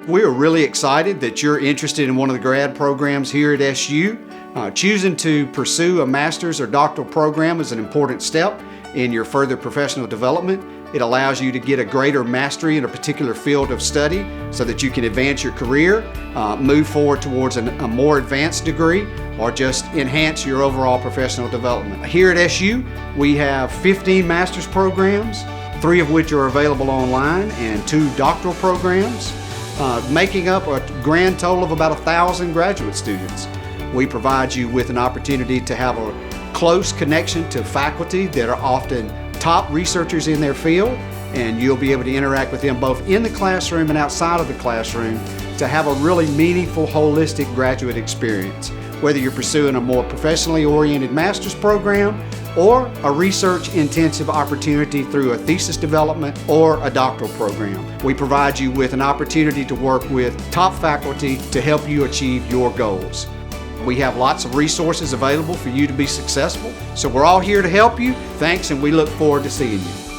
We are really excited that you're interested in one of the grad programs here at SU. Choosing to pursue a master's or doctoral program is an important step in your further professional development. It allows you to get a greater mastery in a particular field of study so that you can advance your career, move forward towards a more advanced degree, or just enhance your overall professional development. Here at SU, we have 15 master's programs, 3 of which are available online, and 2 doctoral programs, making up a grand total of about 1,000 graduate students. We provide you with an opportunity to have a close connection to faculty that are often top researchers in their field, and you'll be able to interact with them both in the classroom and outside of the classroom to have a really meaningful, holistic graduate experience. Whether you're pursuing a more professionally oriented master's program or a research-intensive opportunity through a thesis development or a doctoral program, we provide you with an opportunity to work with top faculty to help you achieve your goals. We have lots of resources available for you to be successful. So we're all here to help you. Thanks, and we look forward to seeing you.